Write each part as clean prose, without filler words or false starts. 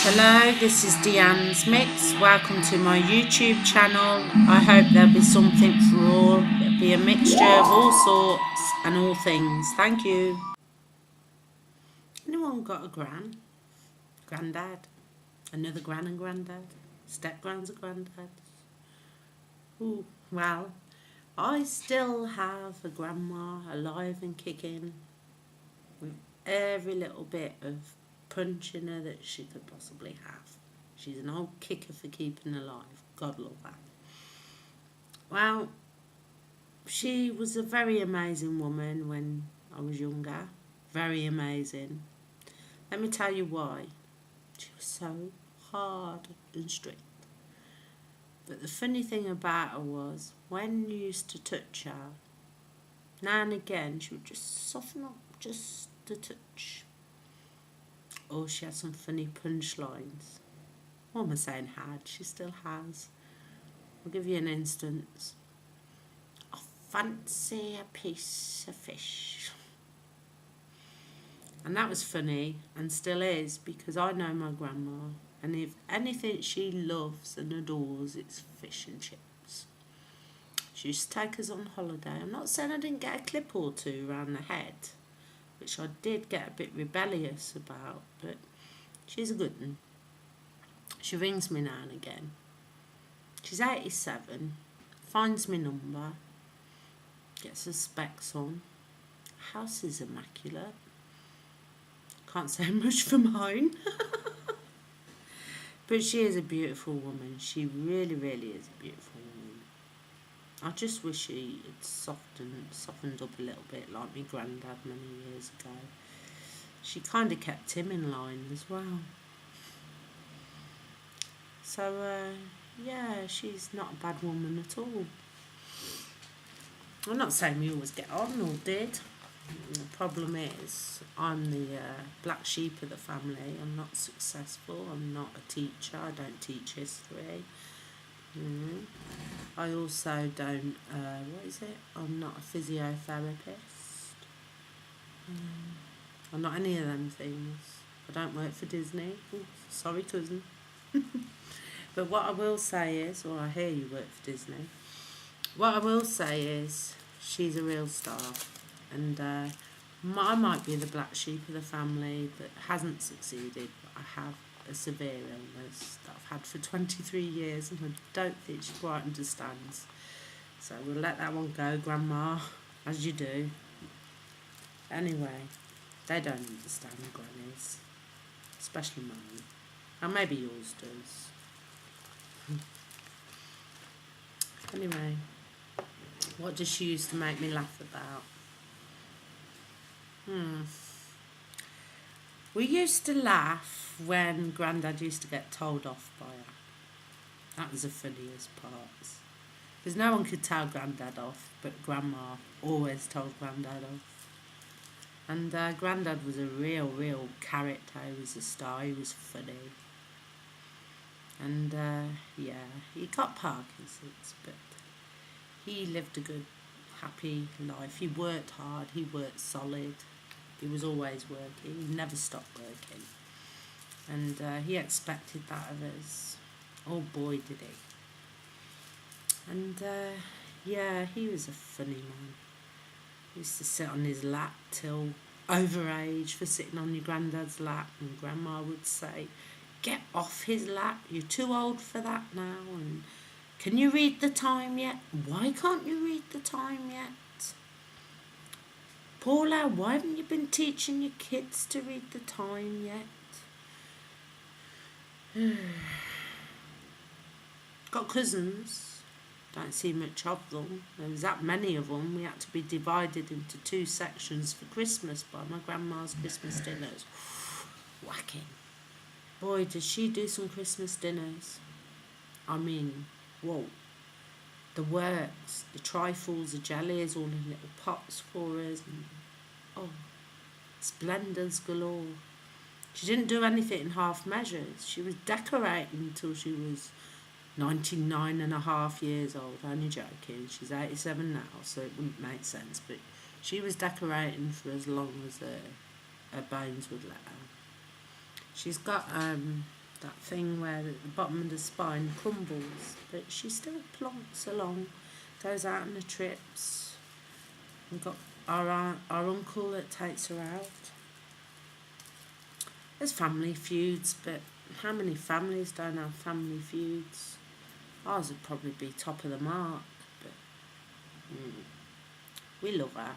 Hello, this is Deanne's Mix. Welcome to my YouTube channel. I hope there'll be something for all. It'll be a mixture of all sorts and all things. Thank you. Anyone got a gran? Granddad? Another gran and granddad? Step-grans and granddads? Ooh, well, I still have a grandma alive and kicking with every little bit of punch in her that she could possibly have. She's an old kicker for keeping alive. God love that. Well, she was a very amazing woman when I was younger. Very amazing. Let me tell you why. She was so hard and strict. But the funny thing about her was, when you used to touch her, now and again she would just soften up just a touch. Or she had some funny punchlines. What am I saying had? She still has. I'll give you an instance. I fancy a piece of fish. And that was funny, and still is, because I know my grandma, and if anything she loves and adores, it's fish and chips. She used to take us on holiday. I'm not saying I didn't get a clip or two around the head, which I did get a bit rebellious about, but she's a good one. She rings me now and again. She's 87, finds me number, gets her specs on. House is immaculate. Can't say much for mine. But she is a beautiful woman. She really, really is a beautiful woman. I just wish she had softened up a little bit like my granddad many years ago. She kind of kept him in line as well. So, yeah, she's not a bad woman at all. I'm not saying we always get on or did. The problem is, I'm the black sheep of the family. I'm not successful. I'm not a teacher. I don't teach history. I also don't, I'm not a physiotherapist. I'm not any of them things. I don't work for Disney. Ooh, sorry, cousin. But what I will say is, or I hear you work for Disney. What I will say is, she's a real star. And I might be the black sheep of the family that hasn't succeeded, but I have a severe illness that I've had for 23 years, and I don't think she quite understands. So we'll let that one go, Grandma, as you do. Anyway, they don't understand grannies, especially mine, and maybe yours does. Anyway, what does she used to make me laugh about? We used to laugh when Grandad used to get told off by her. That was the funniest part. Because no one could tell Grandad off, but Grandma always told Grandad off. And Grandad was a real character. He was a star. He was funny. And, yeah, he got Parkinson's, but he lived a good, happy life. He worked hard. He worked solid. He was always working. He never stopped working. And he expected that of us. Oh boy, did he. And, yeah, he was a funny man. He used to sit on his lap till over age for sitting on your granddad's lap. And Grandma would say, "Get off his lap. You're too old for that now. And can you read the time yet? Why can't you read the time yet? Paula, why haven't you been teaching your kids to read the time yet?" Got cousins. Don't see much of them. There was that many of them. We had to be divided into 2 sections for Christmas by my grandma's Christmas dinners. Whacking. Boy, does she do some Christmas dinners. I mean, whoa. The works, the trifles, the jellies, all in little pots for us. And, oh, splendors galore. She didn't do anything in half measures. She was decorating until she was 99 and a half years old. Only joking. She's 87 now, so it wouldn't make sense. But she was decorating for as long as her bones would let her. She's got that thing where the bottom of the spine crumbles, but she still plonks along, goes out on the trips. We've got our uncle that takes her out. There's family feuds, but how many families don't have family feuds? Ours would probably be top of the mark, but we love her.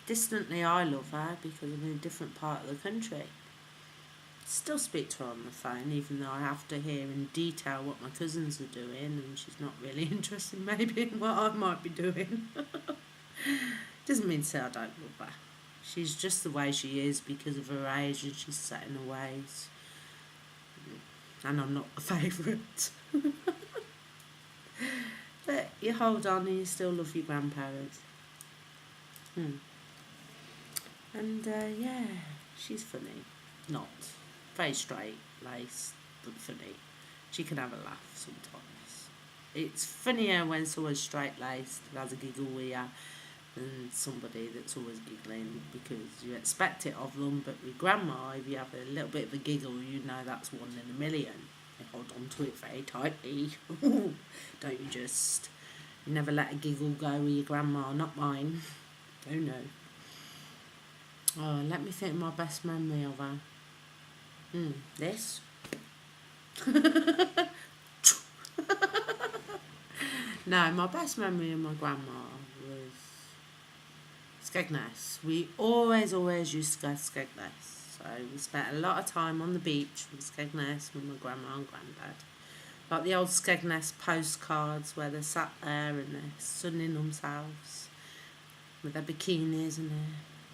Distantly, I love her because I'm in a different part of the country. Still speak to her on the phone, even though I have to hear in detail what my cousins are doing, and she's not really interested maybe in what I might be doing. Doesn't mean to say I don't love her. She's just the way she is because of her age, and she's set in her ways. And I'm not the favourite. But you hold on and you still love your grandparents. And yeah, she's funny. Not very straight laced, but funny. She can have a laugh sometimes. It's funnier when someone's straight laced and has a giggle with you than somebody that's always giggling, because you expect it of them. But with grandma, if you have a little bit of a giggle, you know that's 1 in a million. You hold on to it very tightly. Don't you just? You never let a giggle go with your grandma, not mine. Oh no. Oh, let me think of my best memory of her. This. No, my best memory of my grandma was Skegness. We always used to go to Skegness. So we spent a lot of time on the beach with Skegness with my grandma and granddad. Like the old Skegness postcards where they sat there and they're sunning themselves with their bikinis and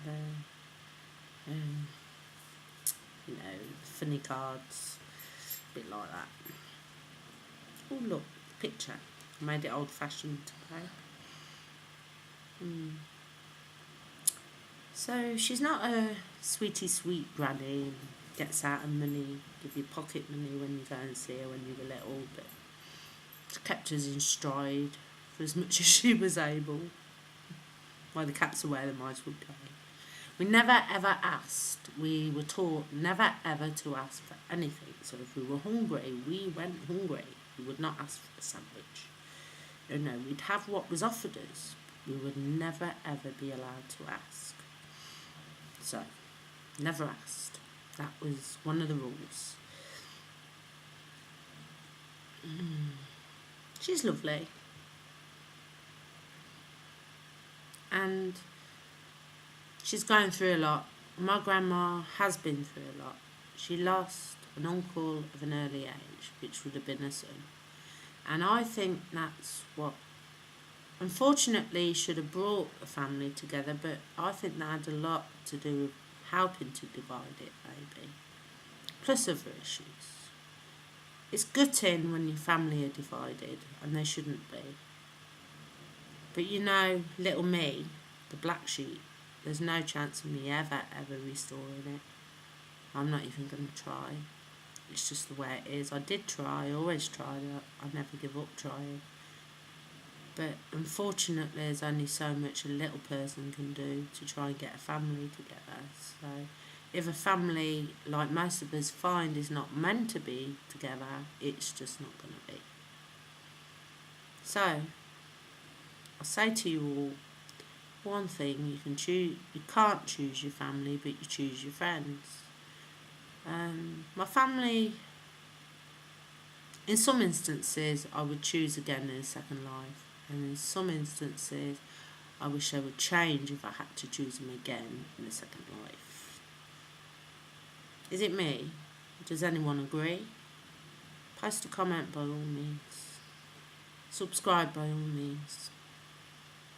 their funny cards, a bit like that. Oh look, picture. I made it old-fashioned today. So she's not a sweet granny and gets out of money, give you pocket money when you go and see her when you were little, but she kept us in stride for as much as she was able. Why the cat's away, the mice would go. We never ever asked. We were taught never ever to ask for anything. So if we were hungry, we went hungry. We would not ask for a sandwich. No, we'd have what was offered us. We would never ever be allowed to ask. So, never asked. That was one of the rules. She's lovely. And she's going through a lot. My grandma has been through a lot. She lost an uncle of an early age, which would have been her son. And I think that's what, unfortunately, should have brought the family together, but I think that had a lot to do with helping to divide it, maybe. Plus other issues. It's gutting when your family are divided, and they shouldn't be. But you know, little me, the black sheep, there's no chance of me ever restoring it. I'm not even going to try. It's just the way it is. I did try, I always try. I never give up trying. But unfortunately, there's only so much a little person can do to try and get a family together. So if a family, like most of us find, is not meant to be together, it's just not going to be. So I say to you all, one thing, you can't choose your family, but you choose your friends. My family, in some instances, I would choose again in a second life, and in some instances, I wish they would change if I had to choose them again in a second life. Is it me? Does anyone agree? Post a comment by all means. Subscribe by all means.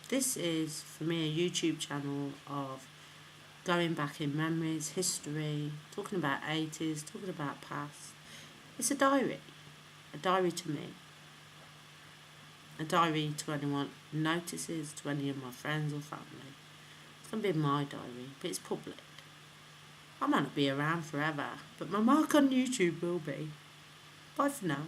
This is, for me, a YouTube channel of going back in memories, history, talking about 80s, talking about past. It's a diary to me. A diary to anyone who notices, to any of my friends or family. It's going to be my diary, but it's public. I might not be around forever, but my mark on YouTube will be. Bye for now.